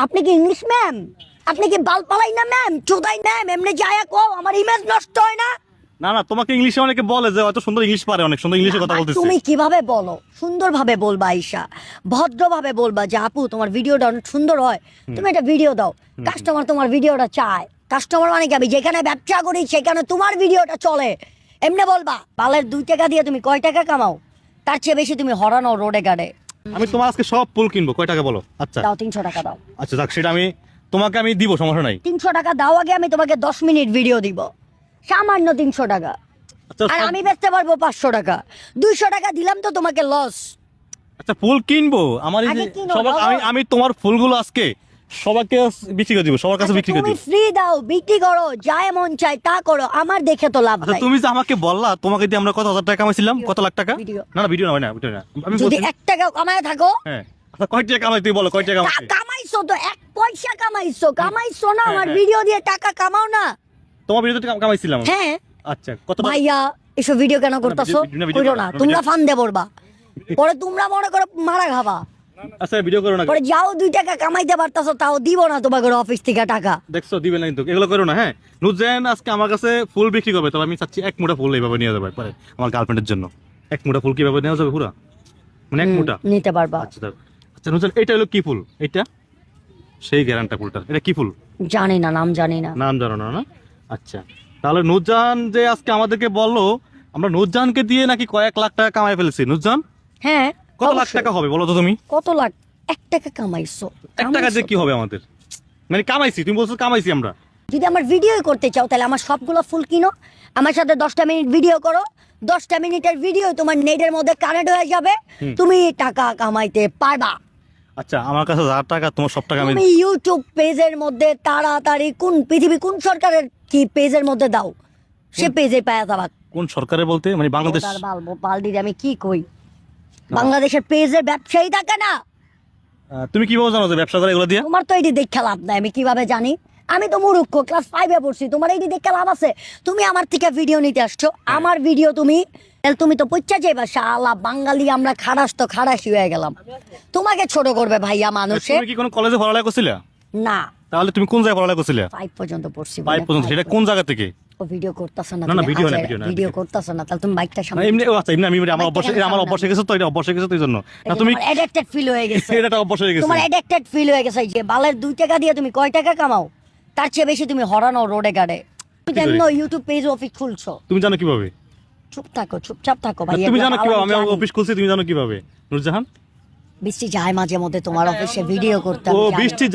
আপনি কি English ma'am? আপনি কি বাল পালাই না ম্যাম? চোদাই ম্যাম এমনি যায়া কো আমার ইমেজ নষ্ট হয় না? না না, তোমাকে ইংলিশে অনেকে বলে যে অত সুন্দর ইংলিশ পারে, অনেক সুন্দর ইংলিশে কথা বলতেছে। তুমি কিভাবে বলো? সুন্দরভাবে বলবা আয়েশা, ভদ্রভাবে বলবা যে আপু তোমার ভিডিওটা অনেক সুন্দর হয়, তুমি একটা ভিডিও দাও। কাস্টমার তোমার ভিডিওটা চায়। কাস্টমার মানে কি, আমি যেখানে ব্যবসা করি সেখানে তোমার ভিডিওটা চলে, এমনি বলবা। বালের 2 টাকা দিয়ে তুমি কয় টাকা কামাও? তার চেয়ে বেশি তুমি হরানো রোডে গাড়ে। আমি তোমার আজকে সব ফুল কিনবো, কয় টাকা বলো? আচ্ছা দাও 300 টাকা দাও। আচ্ছা যাক, সেটা তোমাকে আমি দিব, সমস্যা নাই। 300 টাকা দাও আগে, আমি তোমাকে 10 মিনিট ভিডিও দিব, সামান্য 300 টাকা। আচ্ছা আর আমি বেচতে পারবো 500 টাকা। 200 টাকা দিলাম তো তোমাকে লস। আচ্ছা, ফুল কিনবো আমার এই যে আগে কিনো, সবার, দাও। আমি তোমার ফুলগুলো আজকে সবাইকে বিক্রি করে দিব, সবার কাছে বিক্রি করে তুমি দিব। ফ্রি দাও, বিক্রি করো, যা মন চায় তা করো, আমার দেখে তো লাভ আচ্ছা নাই। তুমি যে আমাকে বললা তোমাকে দিয়ে আমরা কত হাজার টাকা কামাইছিলাম, কত লাখ টাকা? ভিডিও। না না, ভিডিও না, না ভিডিও না, আমি যদি বলছি। 1 টাকা কামায় থাকো, হ্যাঁ আচ্ছা, কয় টাকা কামাই তুই বলো, কয় টাকা কামাই? কামাইছো তো 1 পয়সা কামাইছো না, হ্যাঁ, আমার হ্যাঁ। ভিডিও দিয়ে টাকা কামাও না। তোমার ভিডিওতে কামাইছিলাম। হ্যাঁ আচ্ছা কত টাকা? ভাইয়া, এসব ভিডিও কেন করতেছো? ভিডিও কইরো করো, না, ভিডিও তোমরা করো। ফান দে পড়বা, পরে তোমরা মনে করো মারা খাবা। আচ্ছা ভিডিও করো না, পরে যাও 2 টাকা কামাইতে পারতাছো, তাও দিব না তোমাকে অফিস থেকে টাকা। দেখছো দিবে না কিন্তু, এগুলো করো না। হ্যাঁ নুরজাহান আজকে আমার কাছে ফুল বিক্রি করবে, তবে আমি চাচ্ছি 1 মুঠা ফুল এইভাবে নিয়ে যাবে পারে আমার গার্লফ্রেন্ডের জন্য। 1 মুঠা ফুল কিভাবে নেওয়া যাবে পুরা, মানে 1 মুঠা? নিতে পারবা। আচ্ছা দাও। আচ্ছা নুরজাহান, এটা হলো কি ফুল? এটা সেই গ্যারান্টা ফুলটা, এটা কি ফুল? জানি না, নাম জানি না। নাম জানো না? না আচ্ছা, তাহলে নুরজাহান যে আজকে আমাদেরকে বললো আমরা নুরজাহানকে দিয়ে নাকি কয়েক লাখ টাকা কামাই ফেলেছি। নুরজাহান হ্যাঁ, কত লাখ অবশ্যই। টাকা হবে বলো তো তুমি? কত লাখ? 1 টাকা কামাইছো। 1 টাকা দিয়ে কি হবে আমাদের? মানে কামাইছি, তুমি বলছো কামাইছি আমরা। যদি আমার ভিডিও করতে চাও তাহলে আমার সবগুলো ফুল কিনো, আমার সাথে 10টা মিনিট ভিডিও করো, 10টা মিনিটের ভিডিও তোমার নেটের মধ্যে কানেক্ট হয়ে যাবে, তুমি টাকা কামাইতে পারবা। আচ্ছা আমার কাছে যা টাকা, তোমার সব টাকা আমি। তুমি ইউটিউব পেজের মধ্যে তাড়াতাড়ি কোন সরকারের কি পেজের মধ্যে দাও, সে পেজে পায়া যাবা। কোন সরকারে বলতে মানে বাংলাদেশ? বালদিরে আমি কি কই, বাংলাদেশের পেজের ব্যবসায়ী থাকে না? তুমি কিভাবে জানো যে ব্যবসা করে এগুলো দিয়ে? তোমার তো এটি দেখে লাভ নাই, আমি কিভাবে জানি? আমি তো মূর্খ, ক্লাস 5-এ পড়ছি, তোমার এইটি দেখে লাভ আছে? তুমি আমার থেকে ভিডিও নিতে আসছো, আমার ভিডিও তুমি তো পচ্চা যাইবা। শালা বাঙালি আমরা খারাস তো খারাসই হয়ে গেলাম, তোমাকে ছোট করবে ভাইয়া মানুষে। তুমি কি কোনো কলেজে পড়ালেখা করছিলে? না, তাহলে তুমি কোন জায়গায় পড়ালেখা করছিলে? 5 পর্যন্ত পড়ছি। 5 পর্যন্ত? সেটা কোন জায়গা থেকে? ও ভিডিও করতেছ না? না, না, তুমি ভিডিও না, হাজার ভিডিও না, ভিডিও ভিডিও। করতেছ না, তাহলে তুমি বাইকটা না সামনে। এমনি, ও আচ্ছা এমনি আমার বাইকটা অভ্যাস, কেন আমার সামনে অভ্যাস হয়ে গেছে তো, এটা অভ্যাস হয়ে গেছে তো এই জন্য। না তুমি অ্যাডিক্টেড ফিল হয়ে গেছে। এটা অভ্যাস হয়ে গেছে। তোমার অ্যাডিক্টেড ফিল হয়ে গেছে যে বালের 2 টাকা দিয়ে তুমি কয় টাকা কামাও? তার চেয়ে বেশি তুমি হরানো রোডে গাড়ে। তুমি কেন ইউটিউব পেজ অফিস খুলছো? তুমি জানো কিভাবে? চুপ থাকো, চুপচাপ থাকো ভাই। তুমি জানো কিভাবে আমি অফিস খুলছি? তুমি জানো কিভাবে নুরজাহান? বৃষ্টি যায় মাঝে মধ্যে তোমার অফিসে ভিডিও করতে, ও আমি জানি। বৃষ্টি